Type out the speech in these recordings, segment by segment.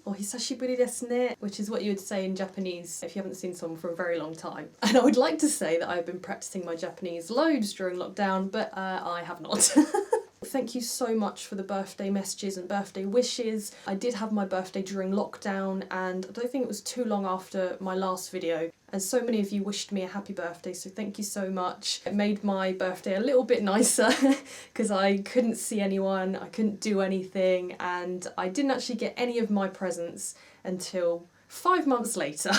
or hisashiburi desu ne, which is what you would say in Japanese if you haven't seen someone for a very long time. And I would like to say that I've been practicing my Japanese loads during lockdown, but I have not. Thank you so much for the birthday messages and birthday wishes. I did have my birthday during lockdown, and I don't think it was too long after my last video, and so many of you wished me a happy birthday, so thank you so much. It made my birthday a little bit nicer because I couldn't see anyone, I couldn't do anything, and I didn't actually get any of my presents until 5 months later.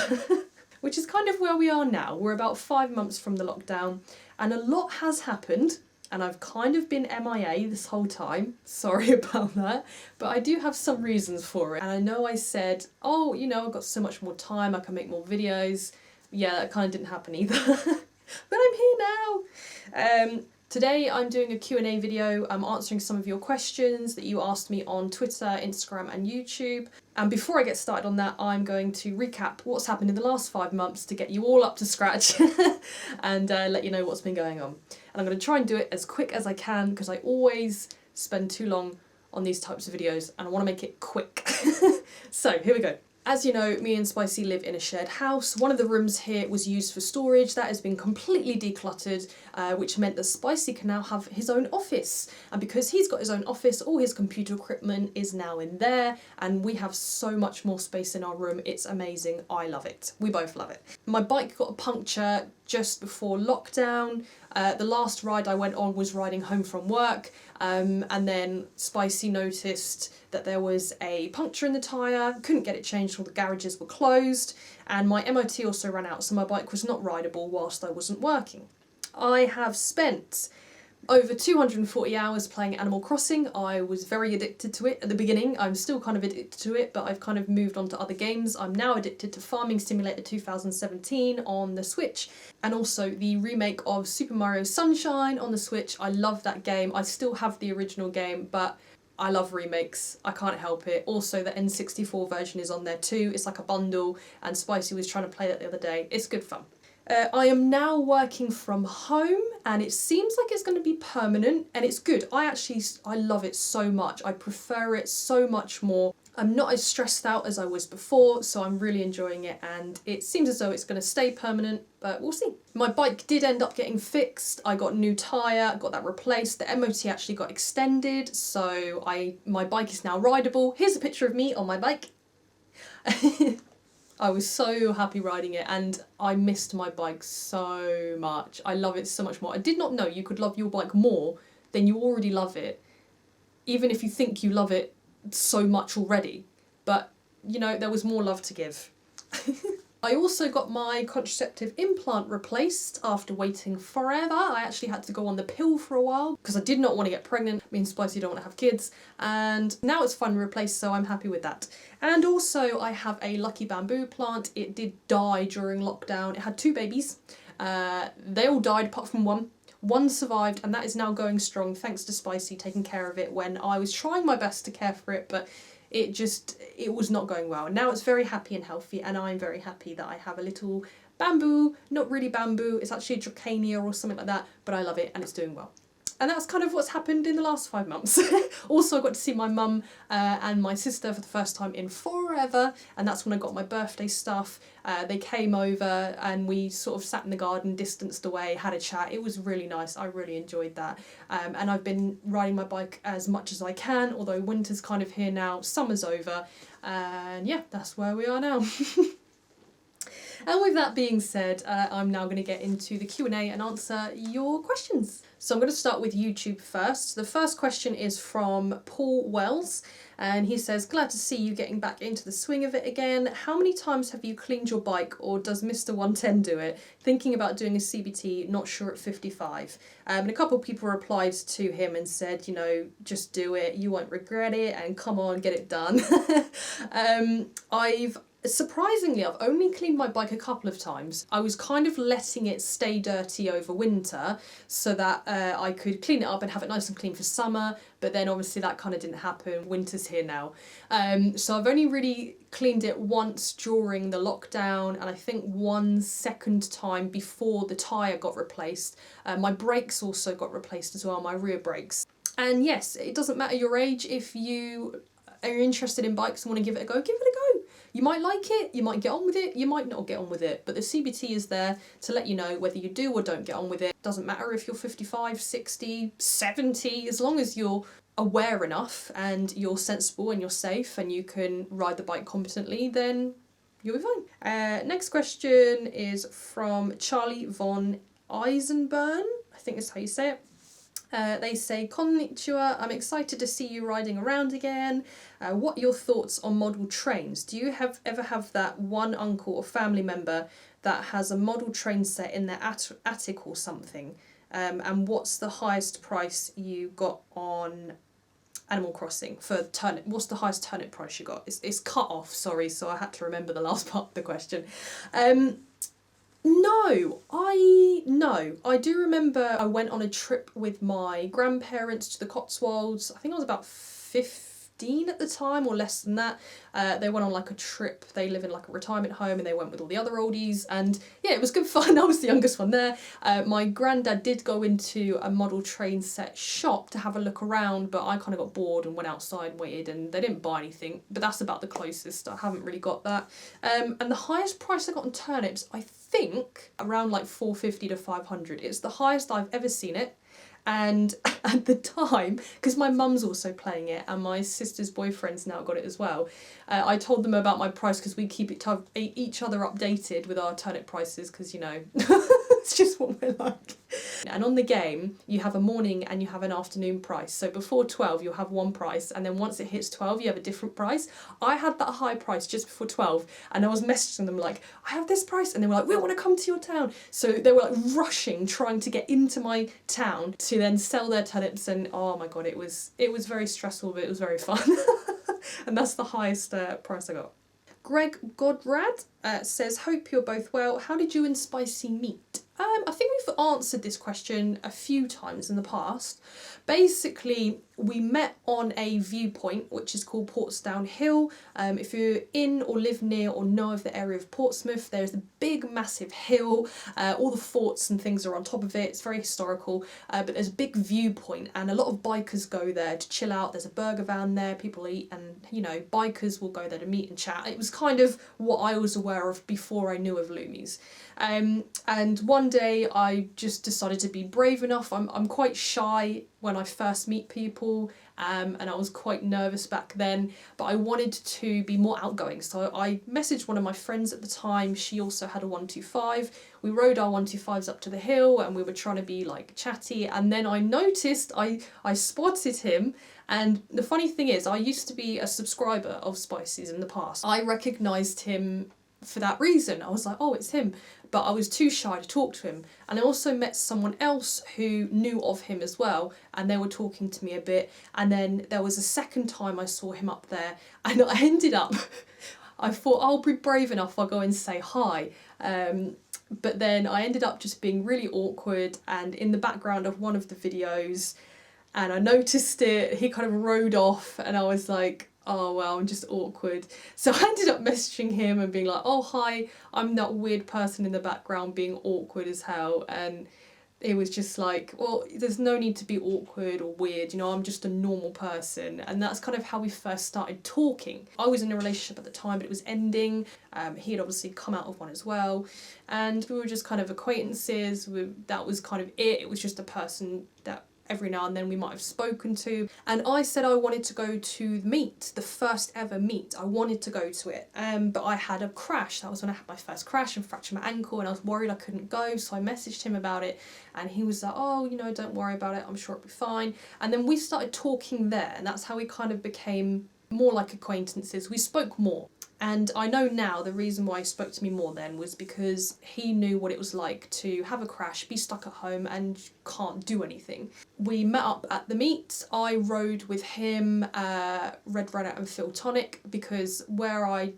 Which is kind of where we are now. We're about 5 months from the lockdown, and a lot has happened. And I've kind of been MIA this whole time, sorry about that, but I do have some reasons for it. And I know I said, oh, you know, I've got so much more time, I can make more videos. Yeah, that kind of didn't happen either. But I'm here now. Today I'm doing a Q&A video. I'm answering some of your questions that you asked me on Twitter, Instagram and YouTube. And before I get started on that, I'm going to recap what's happened in the last 5 months to get you all up to scratch and let you know what's been going on. And I'm going to try and do it as quick as I can because I always spend too long on these types of videos and I want to make it quick. So here we go. As you know, me and Spicy live in a shared house. One of the rooms here was used for storage. That has been completely decluttered, which meant that Spicy can now have his own office. And because he's got his own office, all his computer equipment is now in there, and we have so much more space in our room. It's amazing. I love it. We both love it. My bike got a puncture just before lockdown. The last ride I went on was riding home from work, and then Spicy noticed that there was a puncture in the tyre, couldn't get it changed, all the garages were closed, and my MOT also ran out, so my bike was not rideable whilst I wasn't working. I have spent over 240 hours playing Animal Crossing. I was very addicted to it at the beginning. I'm still kind of addicted to it, but I've kind of moved on to other games. I'm now addicted to Farming Simulator 2017 on the Switch, and also the remake of Super Mario Sunshine on the Switch. I love that game. I still have the original game, but I love remakes. I can't help it. Also, the N64 version is on there too. It's like a bundle, and Spicy was trying to play that the other day. It's good fun. I am now working from home, and it seems like it's going to be permanent, and it's good. I love it so much. I prefer it so much more. I'm not as stressed out as I was before, so I'm really enjoying it, and it seems as though it's going to stay permanent, but we'll see. My bike did end up getting fixed. I got a new tyre, got that replaced. The MOT actually got extended, so my bike is now rideable. Here's a picture of me on my bike. I was so happy riding it, and I missed my bike so much. I love it so much more. I did not know you could love your bike more than you already love it, even if you think you love it so much already. But, you know, there was more love to give. I also got my contraceptive implant replaced after waiting forever. I actually had to go on the pill for a while because I did not want to get pregnant. Me and Spicy don't want to have kids, and now it's finally replaced, so I'm happy with that. And also I have a lucky bamboo plant. It did die during lockdown. It had 2 babies. They all died apart from one. One survived, and that is now going strong thanks to Spicy taking care of it when I was trying my best to care for it, but it was not going well. Now it's very happy and healthy, and I'm very happy that I have a little bamboo, not really bamboo, it's actually a Draggin or something like that, but I love it and it's doing well. And that's kind of what's happened in the last 5 months. Also, I got to see my mum and my sister for the first time in forever, and that's when I got my birthday stuff. They came over and we sort of sat in the garden, distanced away, had a chat. It was really nice. I really enjoyed that. And I've been riding my bike as much as I can, although winter's kind of here now, summer's over, and yeah, that's where we are now. And with that being said, I'm now going to get into the Q&A and answer your questions. So I'm going to start with YouTube first. The first question is from Paul Wells, and he says, glad to see you getting back into the swing of it again. How many times have you cleaned your bike, or does Mr. 110 do it? Thinking about doing a CBT, not sure at 55. And a couple of people replied to him and said, you know, just do it, you won't regret it, and come on, get it done. Surprisingly, I've only cleaned my bike a couple of times. I was kind of letting it stay dirty over winter so that I could clean it up and have it nice and clean for summer, but then obviously that kind of didn't happen. Winter's here now. So I've only really cleaned it once during the lockdown, and I think one second time before the tyre got replaced. My brakes also got replaced as well, my rear brakes. And yes, it doesn't matter your age. If you are interested in bikes and want to give it a go, give it a go. You might like it, you might get on with it, you might not get on with it, but the CBT is there to let you know whether you do or don't get on with it. Doesn't matter if you're 55, 60, 70, as long as you're aware enough and you're sensible and you're safe and you can ride the bike competently, then you'll be fine. Next question is from Charlie von Eisenburn, I think that's how you say it. They say, Konnichiwa, I'm excited to see you riding around again. What are your thoughts on model trains? Do you ever have that one uncle or family member that has a model train set in their attic or something? And what's the highest price you got on Animal Crossing for turnip? What's the highest turnip price you got? It's cut off, sorry, so I had to remember the last part of the question. No, I do remember I went on a trip with my grandparents to the Cotswolds. I think I was about 15 at the time, or less than that. They went on like a trip. They live in like a retirement home and they went with all the other oldies, and yeah, it was good fun. I was the youngest one there. My granddad did go into a model train set shop to have a look around, but I kind of got bored and went outside and waited, and they didn't buy anything, but that's about the closest. I haven't really got that. And the highest price I got on turnips, I think around like 450 to 500. It's the highest I've ever seen it. And at the time, because my mum's also playing it and my sister's boyfriend's now got it as well, I told them about my price because we keep each other updated with our turnip prices, because, you know, it's just what we're like. And on the game, you have a morning and you have an afternoon price. So before 12, you'll have one price, and then once it hits 12, you have a different price. I had that high price just before 12, and I was messaging them like, I have this price, and they were like, we want to come to your town. So they were like rushing, trying to get into my town to then sell their turnips, and oh my god, it was very stressful, but it was very fun. And that's the highest price I got. Greg Godrad says, hope you're both well. How did you and Spicy meet? I think we've answered this question a few times in the past. Basically, we met on a viewpoint which is called Portsdown Hill. If you're in or live near or know of the area of Portsmouth, there's a big massive hill. All the forts and things are on top of it. It's very historical, but there's a big viewpoint and a lot of bikers go there to chill out. There's a burger van there, people eat, and you know, bikers will go there to meet and chat. It was kind of what I was aware of before I knew of Loomies. And one day I just decided to be brave enough. I'm quite shy when I first meet people, and I was quite nervous back then, but I wanted to be more outgoing. So I messaged one of my friends at the time. She also had a 125. We rode our 125s up to the hill and we were trying to be like chatty, and then I noticed, I spotted him. And the funny thing is, I used to be a subscriber of Spicy's in the past. I recognised him for that reason. I was like, oh, it's him. But I was too shy to talk to him. And I also met someone else who knew of him as well, and they were talking to me a bit. And then there was a second time I saw him up there, and I ended up, I thought, I'll be brave enough, I'll go and say hi. But then I ended up just being really awkward and in the background of one of the videos, and I noticed it, he kind of rode off, and I was like, oh well, I'm just awkward. So I ended up messaging him and being like, oh hi, I'm that weird person in the background being awkward as hell. And it was just like, well, there's no need to be awkward or weird, you know, I'm just a normal person. And that's kind of how we first started talking. I was in a relationship at the time, but it was ending. He had obviously come out of one as well. And we were just kind of acquaintances. That was kind of it. It was just a person that every now and then we might have spoken to. And I said I wanted to go to the meet, the first ever meet. I wanted to go to it, but I had a crash. That was when I had my first crash and fractured my ankle, and I was worried I couldn't go, so I messaged him about it, and he was like, oh, you know, don't worry about it, I'm sure it'll be fine. And then we started talking there, and that's how we kind of became more like acquaintances. We spoke more. And I know now the reason why he spoke to me more then was because he knew what it was like to have a crash, be stuck at home and can't do anything. We met up at the meet. I rode with him, Red Runner and Phil Tonic, because where I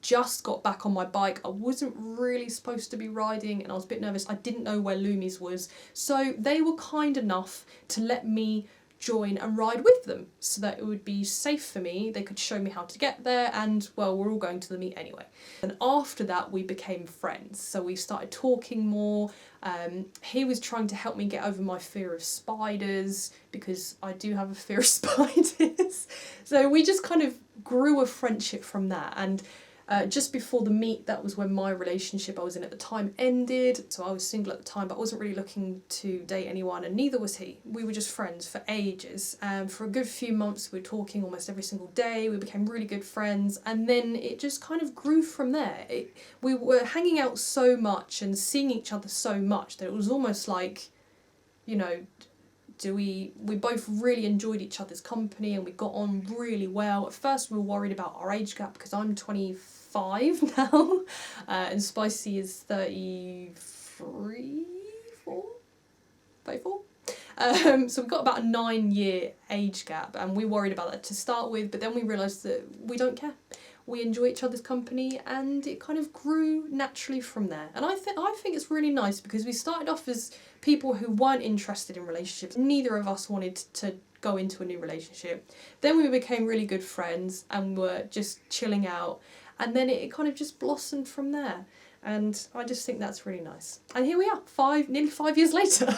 just got back on my bike, I wasn't really supposed to be riding and I was a bit nervous. I didn't know where Loomies was. So they were kind enough to let me join and ride with them so that it would be safe for me. They could show me how to get there, and well, we're all going to the meet anyway. And after that we became friends, so we started talking more. He was trying to help me get over my fear of spiders, because I do have a fear of spiders. So we just kind of grew a friendship from that, and just before the meet, that was when my relationship I was in at the time ended. So I was single at the time, but I wasn't really looking to date anyone, and neither was he. We were just friends for ages. For a good few months we were talking almost every single day. We became really good friends, and then it just kind of grew from there. We were hanging out so much and seeing each other so much that it was almost like, you know, we both really enjoyed each other's company and we got on really well. At first we were worried about our age gap, because I'm 25 now and Spicy is 34. So we've got about a 9-year age gap, and we worried about that to start with, but then we realised that we don't care. We enjoy each other's company, and it kind of grew naturally from there. And I think it's really nice, because we started off as people who weren't interested in relationships. Neither of us wanted to go into a new relationship. Then we became really good friends and were just chilling out, and then it kind of just blossomed from there. And I just think that's really nice. And here we are, nearly 5 years later.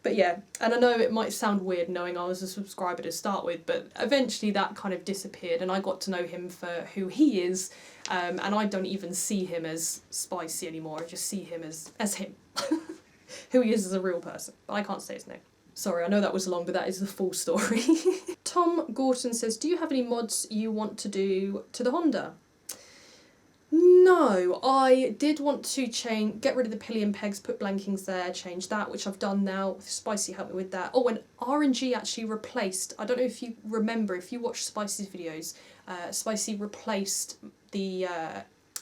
But yeah, and I know it might sound weird knowing I was a subscriber to start with, but eventually that kind of disappeared and I got to know him for who he is, and I don't even see him as Spicy anymore. I just see him as him, who he is as a real person. But I can't say his name. Sorry, I know that was long, but that is the full story. Tom Gorton says, do you have any mods you want to do to the Honda? No, I did want to get rid of the pillion pegs, put blankings there, change that, which I've done now. Spicy helped me with that. Oh, and RNG actually replaced, I don't know if you remember, if you watch Spicy's videos, Spicy replaced the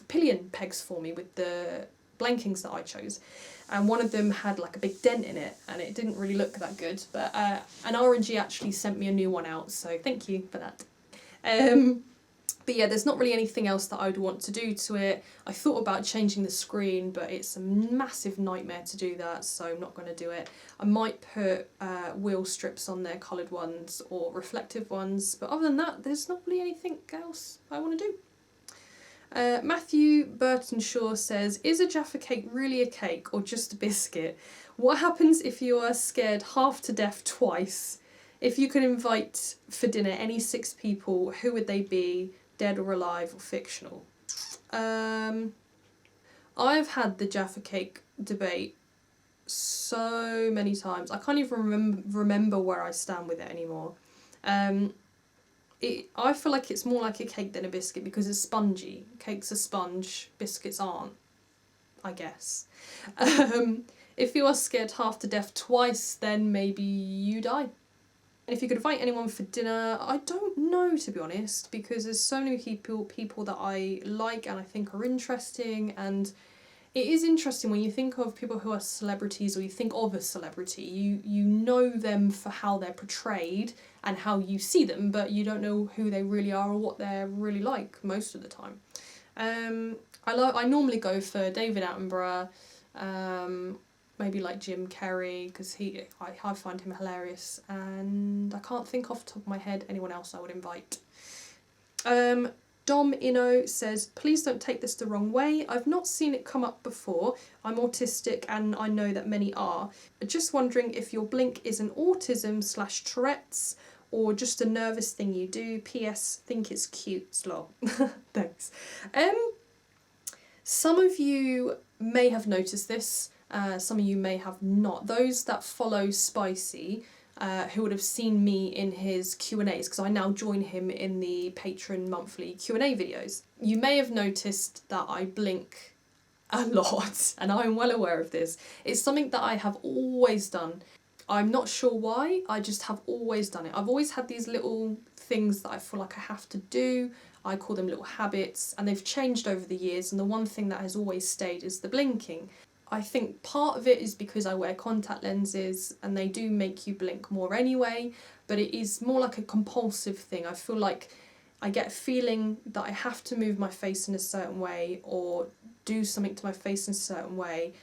pillion pegs for me with the blankings that I chose. And one of them had like a big dent in it, and it didn't really look that good. But and RNG actually sent me a new one out, so thank you for that. But yeah, there's not really anything else that I would want to do to it. I thought about changing the screen, but it's a massive nightmare to do that, so I'm not going to do it. I might put wheel strips on there, coloured ones or reflective ones, but other than that, there's not really anything else I want to do. Matthew Burtonshaw says, is a Jaffa cake really a cake or just a biscuit? What happens if you are scared half to death twice? If you could invite for dinner any 6 people, who would they be? Dead or alive or fictional? I've had the Jaffa cake debate so many times. I can't even remember where I stand with it anymore. I feel like it's more like a cake than a biscuit because it's spongy. Cake's a sponge, biscuits aren't, I guess. If you are scared half to death twice, then maybe you die. If you could invite anyone for dinner, I don't know, to be honest, because there's so many people that I like and I think are interesting, and it is interesting when you think of people who are celebrities, or you think of a celebrity, you know them for how they're portrayed and how you see them, but you don't know who they really are or what they're really like most of the time. I normally go for David Attenborough, maybe like Jim Carrey, because I find him hilarious, and I can't think off the top of my head anyone else I would invite. Dom Inno says, please don't take this the wrong way. I've not seen it come up before. I'm autistic and I know that many are. Just wondering if your blink is an autism/Tourette's or just a nervous thing you do. PS, think it's cute, slot. Thanks. Some of you may have noticed this. Some of you may have not. Those that follow Spicy, who would have seen me in his Q&As, because I now join him in the Patreon monthly Q&A videos. You may have noticed that I blink a lot, and I'm well aware of this. It's something that I have always done. I'm not sure why, I just have always done it. I've always had these little things that I feel like I have to do. I call them little habits, and they've changed over the years, and the one thing that has always stayed is the blinking. I think part of it is because I wear contact lenses and they do make you blink more anyway, but it is more like a compulsive thing. I feel like I get a feeling that I have to move my face in a certain way or do something to my face in a certain way,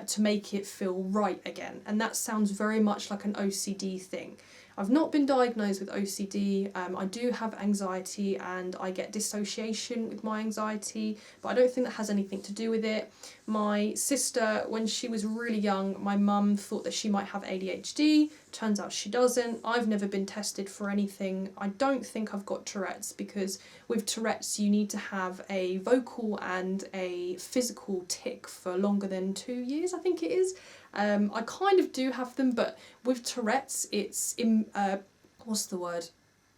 to make it feel right again. And that sounds very much like an OCD thing. I've not been diagnosed with OCD. I do have anxiety and I get dissociation with my anxiety, but I don't think that has anything to do with it. My sister, when she was really young, my mum thought that she might have ADHD. Turns out she doesn't. I've never been tested for anything. I don't think I've got Tourette's, because with Tourette's you need to have a vocal and a physical tic for longer than 2 years, I think it is. I kind of do have them, but with Tourette's it's what's the word?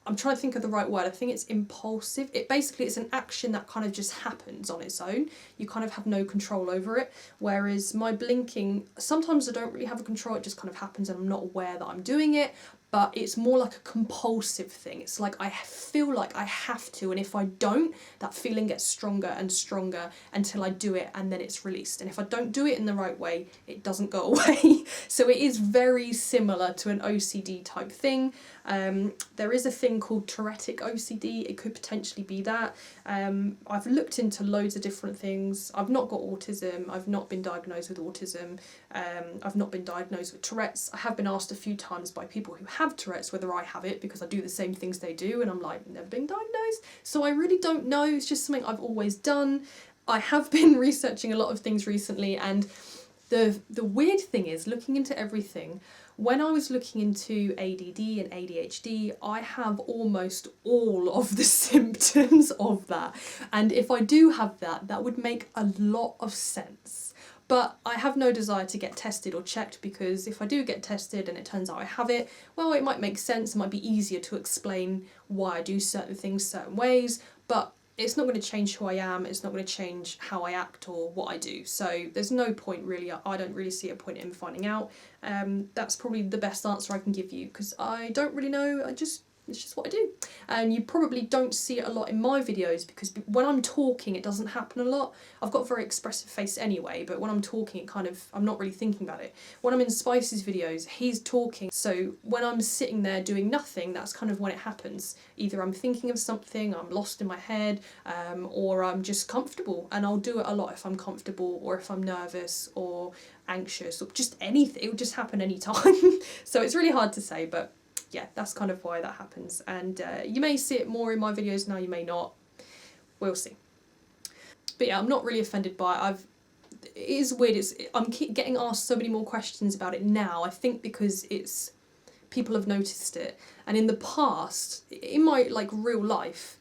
I'm trying to think of the right word. I think it's impulsive. It's an action that kind of just happens on its own. You kind of have no control over it. Whereas my blinking, sometimes I don't really have a control, it just kind of happens and I'm not aware that I'm doing it. But it's more like a compulsive thing. It's like I feel like I have to, and if I don't, that feeling gets stronger and stronger until I do it, and then it's released. And if I don't do it in the right way, it doesn't go away. So it is very similar to an OCD type thing. There is a thing called Tourettic OCD. It could potentially be that. I've looked into loads of different things. I've not got autism. I've not been diagnosed with autism. I've not been diagnosed with Tourette's. I have been asked a few times by people who have Tourette's whether I have it, because I do the same things they do, and I'm like, never been diagnosed. So I really don't know. It's just something I've always done. I have been researching a lot of things recently, and the weird thing is, looking into everything, when I was looking into ADD and ADHD, I have almost all of the symptoms of that. And if I do have that, that would make a lot of sense. But I have no desire to get tested or checked, because if I do get tested and it turns out I have it, well, it might make sense. It might be easier to explain why I do certain things certain ways, but it's not going to change who I am. It's not going to change how I act or what I do. So there's no point really. I don't really see a point in finding out. That's probably the best answer I can give you, because I don't really know. It's just what I do. And you probably don't see it a lot in my videos, because when I'm talking it doesn't happen a lot. I've got a very expressive face anyway, but when I'm talking I'm not really thinking about it. When I'm in Spice's videos, he's talking, so when I'm sitting there doing nothing, that's kind of when it happens. Either I'm thinking of something, I'm lost in my head, or I'm just comfortable, and I'll do it a lot if I'm comfortable, or if I'm nervous or anxious, or just anything. It will just happen anytime. So it's really hard to say, but yeah, that's kind of why that happens. And you may see it more in my videos now, you may not. We'll see. But yeah, I'm not really offended by it. It is weird. I'm keep getting asked so many more questions about it now. I think because people have noticed it. And in the past, in my real life,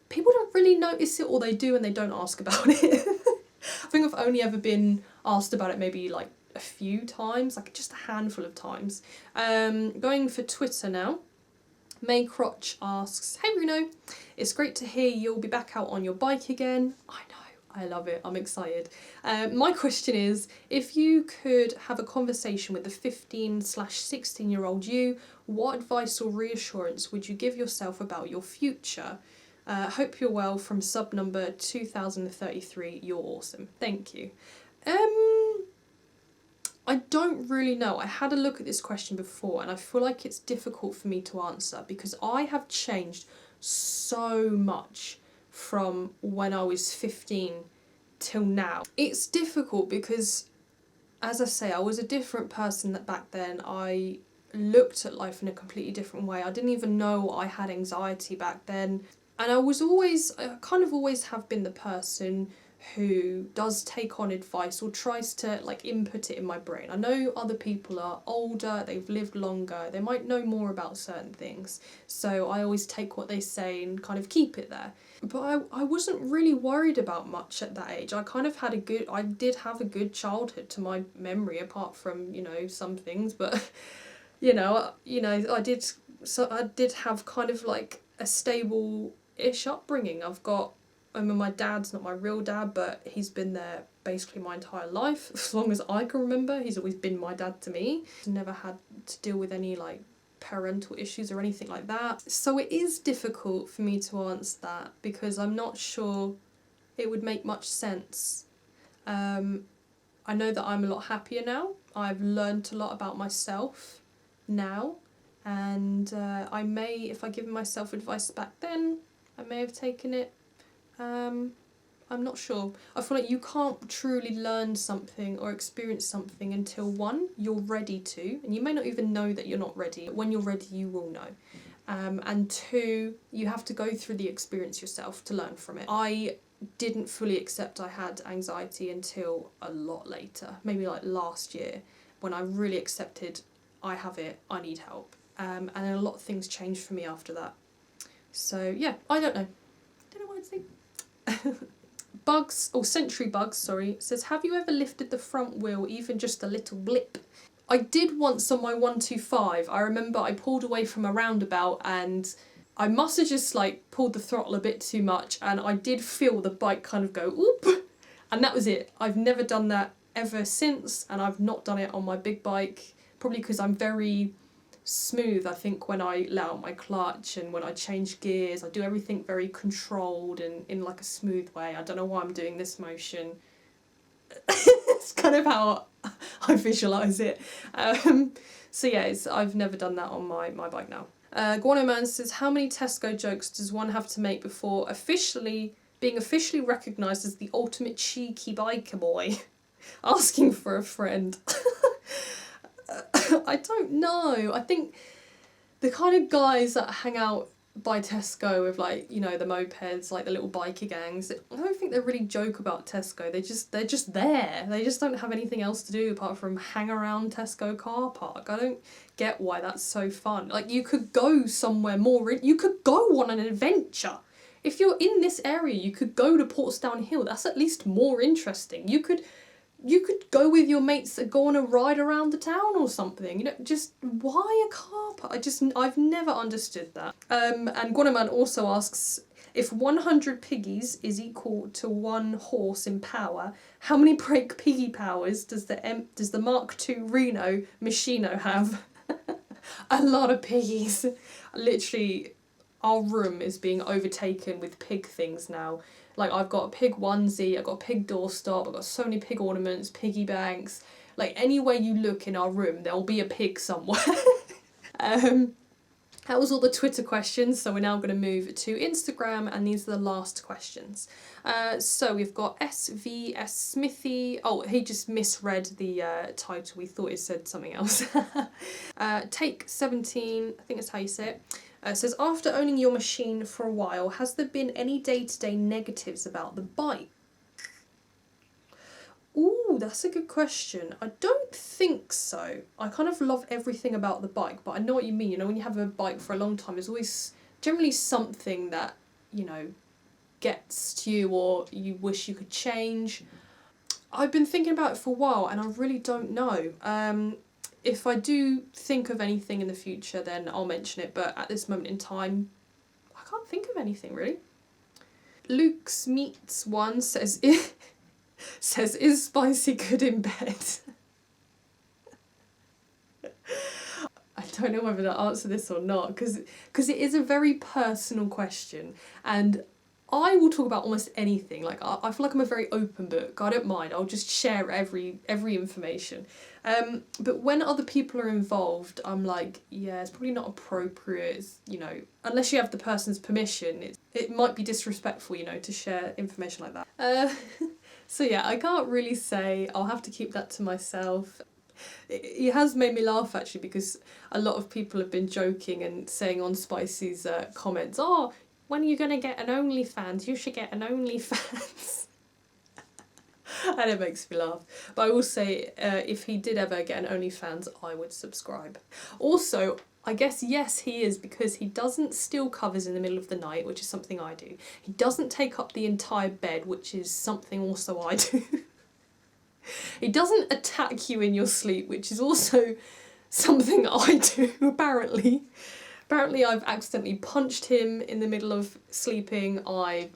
people don't really notice it, or they do and they don't ask about it. I think I've only ever been asked about it maybe a few times, just a handful of times. Going for Twitter now. May Crotch asks, "Hey Reeno, it's great to hear you'll be back out on your bike again." I know, I love it, I'm excited. My question is, if you could have a conversation with the 15/16-year-old you, what advice or reassurance would you give yourself about your future? Hope you're well, from sub number 2033, you're awesome. Thank you. I don't really know. I had a look at this question before and I feel like it's difficult for me to answer, because I have changed so much from when I was 15 till now. It's difficult because, as I say, I was a different person back then. I looked at life in a completely different way. I didn't even know I had anxiety back then. And I kind of always have been the person who does take on advice or tries to input it in my brain. I know other people are older, they've lived longer, they might know more about certain things, so I always take what they say and kind of keep it there. But I wasn't really worried about much at that age. I did have a good childhood to my memory, apart from, some things, but I did have kind of a stable-ish upbringing. My dad's not my real dad, but he's been there basically my entire life. As long as I can remember, he's always been my dad to me. Never had to deal with any parental issues or anything like that. So it is difficult for me to answer that, because I'm not sure it would make much sense. I know that I'm a lot happier now. I've learned a lot about myself now, and I may, if I give myself advice back then, I may have taken it I'm not sure. I feel like you can't truly learn something or experience something until one, you're ready to, and you may not even know that you're not ready. When you're ready, you will know. And two, you have to go through the experience yourself to learn from it. I didn't fully accept I had anxiety until a lot later, maybe like last year, when I really accepted I have it, I need help. And then a lot of things changed for me after that. So yeah, I don't know. Don't know what I'd say. Bugs, or Century Bugs, sorry, says, have you ever lifted the front wheel even just a little blip? I did once on my 125. I remember I pulled away from a roundabout and I must have just like pulled the throttle a bit too much, and I did feel the bike kind of go oop, and that was it. I've never done that ever since, and I've not done it on my big bike, probably because I'm very smooth, I think, when I let out my clutch and when I change gears. I do everything very controlled and in like a smooth way. I don't know why I'm doing this motion. It's kind of how I visualise it. So yeah, I've never done that on my bike now. Guano Man says, how many Tesco jokes does one have to make before being officially recognised as the ultimate cheeky biker boy? Asking for a friend. I don't know. I think the kind of guys that hang out by Tesco with, like, you know, the mopeds, like the little biker gangs, I don't think they really joke about Tesco. They're just there. They just don't have anything else to do apart from hang around Tesco car park. I don't get why that's so fun. Like, you could go somewhere more, you could go on an adventure. If you're in this area, you could go to Portsdown Hill. That's at least more interesting. You could go with your mates and go on a ride around the town or something. You know, just why a car park? I've never understood that. And Guanaman also asks, if 100 piggies is equal to 1 horse in power, how many brake piggy powers does the Mark II Reeno Machino have? A lot of piggies. Literally, our room is being overtaken with pig things now. Like, I've got a pig onesie, I've got a pig doorstop, I've got so many pig ornaments, piggy banks. Like, anywhere you look in our room, there'll be a pig somewhere. That was all the Twitter questions, so we're now going to move to Instagram, and these are the last questions. So we've got SVS Smithy. Oh, he just misread the title. We thought it said something else. Take 17, I think that's how you say it. Says, after owning your machine for a while, has there been any day-to-day negatives about the bike? Ooh, that's a good question. I don't think so. I kind of love everything about the bike, but I know what you mean. You know, when you have a bike for a long time, there's always generally something that, you know, gets to you or you wish you could change. I've been thinking about it for a while and I really don't know. If I do think of anything in the future, then I'll mention it, but at this moment in time, I can't think of anything, really. Luke's Meats one says, is spicy good in bed? I don't know whether to answer this or not, because it is a very personal question, and I will talk about almost anything. Like, I feel like I'm a very open book. I don't mind. I'll just share every information. But when other people are involved, I'm like, yeah, it's probably not appropriate. It's, you know, unless you have the person's permission, it might be disrespectful, you know, to share information like that. So yeah, I can't really say. I'll have to keep that to myself. It has made me laugh, actually, because a lot of people have been joking and saying on Spicy's comments, oh, when are you going to get an OnlyFans? You should get an OnlyFans. And it makes me laugh. But I will say, if he did ever get an OnlyFans, I would subscribe. Also, I guess, yes, he is, because he doesn't steal covers in the middle of the night, which is something I do. He doesn't take up the entire bed, which is something also I do. He doesn't attack you in your sleep, which is also something I do, apparently. Apparently I've accidentally punched him in the middle of sleeping, I've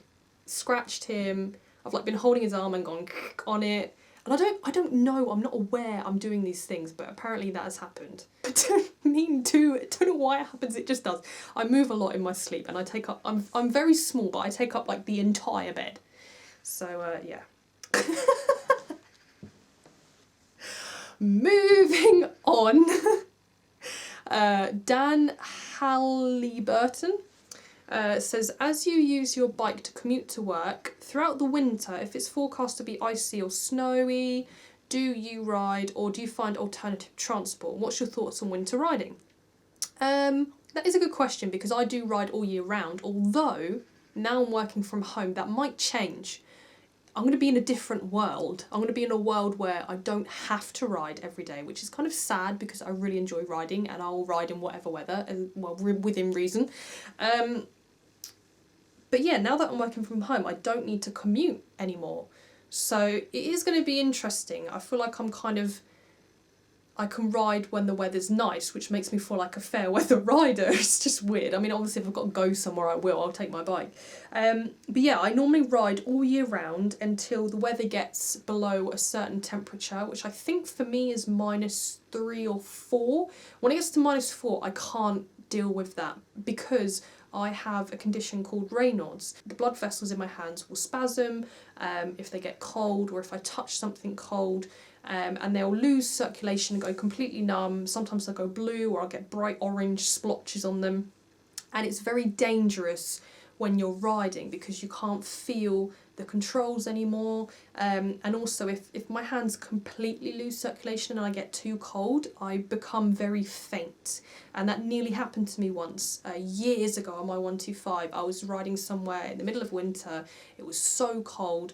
scratched him, I've like been holding his arm and gone on it. And I don't know, I'm not aware I'm doing these things, but apparently that has happened. I don't mean to, I don't know why it happens, it just does. I move a lot in my sleep and I take up, I'm very small, but I take up like the entire bed. So yeah. Moving on. Dan Halliburton It says, as you use your bike to commute to work, throughout the winter, if it's forecast to be icy or snowy, do you ride or do you find alternative transport? What's your thoughts on winter riding? That is a good question because I do ride all year round, although now I'm working from home, that might change. I'm going to be in a different world. I'm going to be in a world where I don't have to ride every day, which is kind of sad because I really enjoy riding and I'll ride in whatever weather, and well, within reason. But yeah, now that I'm working from home, I don't need to commute anymore. So it is going to be interesting. I feel like I can ride when the weather's nice, which makes me feel like a fair weather rider. It's just weird. I mean, obviously if I've got to go somewhere, I will. I'll take my bike. But yeah, I normally ride all year round until the weather gets below a certain temperature, which I think for me is -3 or 4. When it gets to -4, I can't deal with that because I have a condition called Raynaud's. The blood vessels in my hands will spasm if they get cold or if I touch something cold. And they'll lose circulation and go completely numb. Sometimes they'll go blue or I'll get bright orange splotches on them. And it's very dangerous when you're riding because you can't feel the controls anymore. And also if my hands completely lose circulation and I get too cold, I become very faint. And that nearly happened to me once, years ago on my 125. I was riding somewhere in the middle of winter. It was so cold.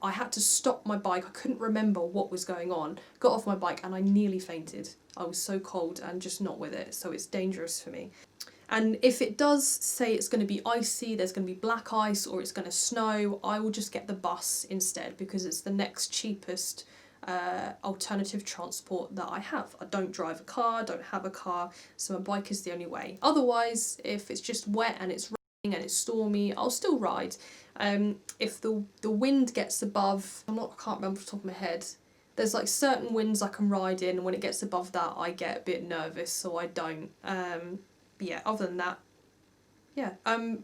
I had to stop my bike. I couldn't remember what was going on. Got off my bike and I nearly fainted. I was so cold and just not with it. So it's dangerous for me. And if it does say it's going to be icy, there's going to be black ice or it's going to snow, I will just get the bus instead because it's the next cheapest alternative transport that I have. I don't drive a car, don't have a car, so my bike is the only way. Otherwise, if it's just wet and it's raining and it's stormy, I'll still ride. If the wind gets above, I can't remember off the top of my head, there's like certain winds I can ride in, and when it gets above that I get a bit nervous, so I don't. But yeah, other than that, yeah.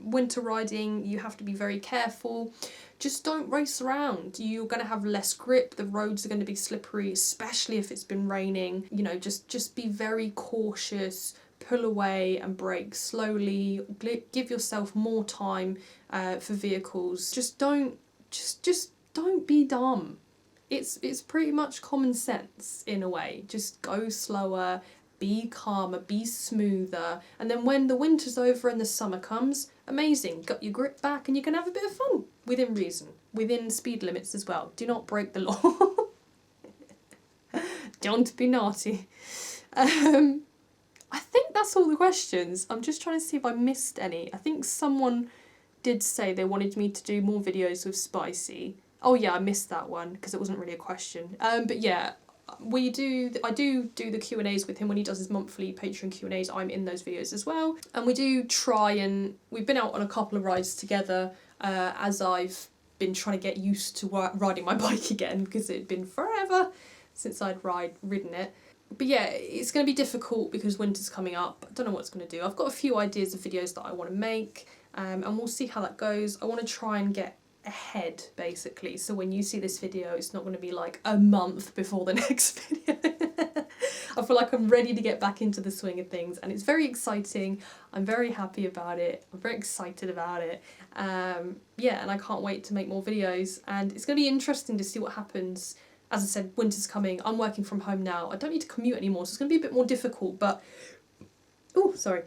Winter riding, you have to be very careful. Just don't race around. You're going to have less grip, the roads are going to be slippery, especially if it's been raining. You know, just be very cautious. Pull away and brake slowly. Give yourself more time for vehicles. Just don't be dumb. It's pretty much common sense in a way. Just go slower, be calmer, be smoother, and then when the winter's over and the summer comes, amazing, got your grip back and you can have a bit of fun within reason, within speed limits as well. Do not break the law. Don't be naughty. I think that's all the questions. I'm just trying to see if I missed any. I think someone did say they wanted me to do more videos with Spicy. Oh yeah, I missed that one because it wasn't really a question. But yeah, I do the Q&As with him when he does his monthly Patreon Q&As. I'm in those videos as well. And we do try and, we've been out on a couple of rides together as I've been trying to get used to riding my bike again because it'd been forever since I'd ridden it. But yeah, it's going to be difficult because winter's coming up. I don't know what it's going to do. I've got a few ideas of videos that I want to make and we'll see how that goes. I want to try and get ahead basically, so when you see this video it's not going to be like a month before the next video. I feel like I'm ready to get back into the swing of things and it's very exciting. I'm very happy about it. I'm very excited about it. Yeah, and I can't wait to make more videos and it's going to be interesting to see what happens. As I said, winter's coming. I'm working from home now. I don't need to commute anymore, so it's going to be a bit more difficult, but oh, sorry.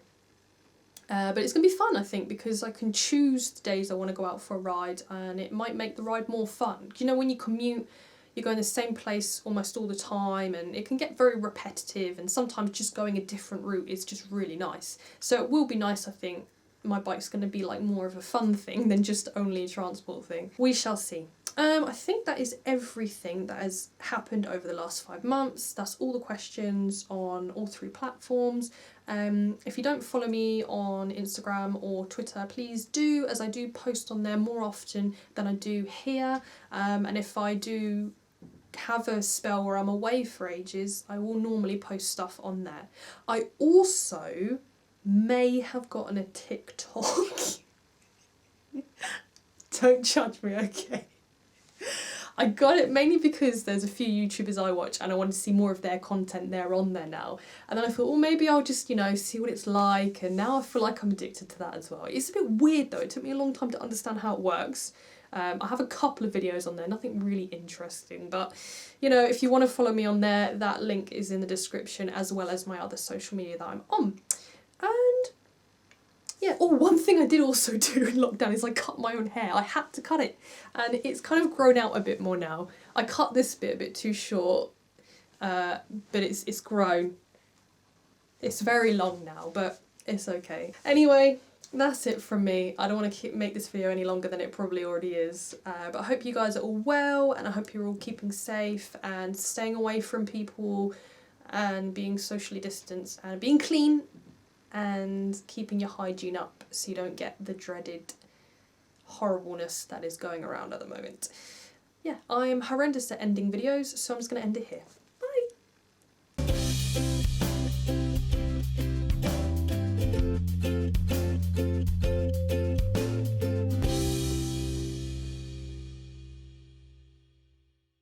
But it's going to be fun, I think, because I can choose the days I want to go out for a ride and it might make the ride more fun. You know, when you commute, you're going the same place almost all the time and it can get very repetitive and sometimes just going a different route is just really nice. So it will be nice, I think. My bike's going to be like more of a fun thing than just only a transport thing. We shall see. I think that is everything that has happened over the last 5 months. That's all the questions on all 3 platforms. If you don't follow me on Instagram or Twitter, please do, as I do post on there more often than I do here. And if I do have a spell where I'm away for ages, I will normally post stuff on there. I also may have gotten a TikTok. Don't judge me, okay? I got it mainly because there's a few YouTubers I watch and I wanted to see more of their content there on there now. And then I thought, well, maybe I'll just, you know, see what it's like. And now I feel like I'm addicted to that as well. It's a bit weird though. It took me a long time to understand how it works. I have a couple of videos on there, nothing really interesting, but you know, if you want to follow me on there, that link is in the description, as well as my other social media that I'm on. And yeah, oh, one thing I did also do in lockdown is I cut my own hair. I had to cut it, and it's kind of grown out a bit more now. I cut this bit a bit too short, but it's grown. It's very long now, but it's okay. Anyway, that's it from me. I don't want to make this video any longer than it probably already is, but I hope you guys are all well, and I hope you're all keeping safe and staying away from people and being socially distanced and being clean and keeping your hygiene up so you don't get the dreaded horribleness that is going around at the moment. Yeah, I'm horrendous at ending videos, so I'm just going to end it here.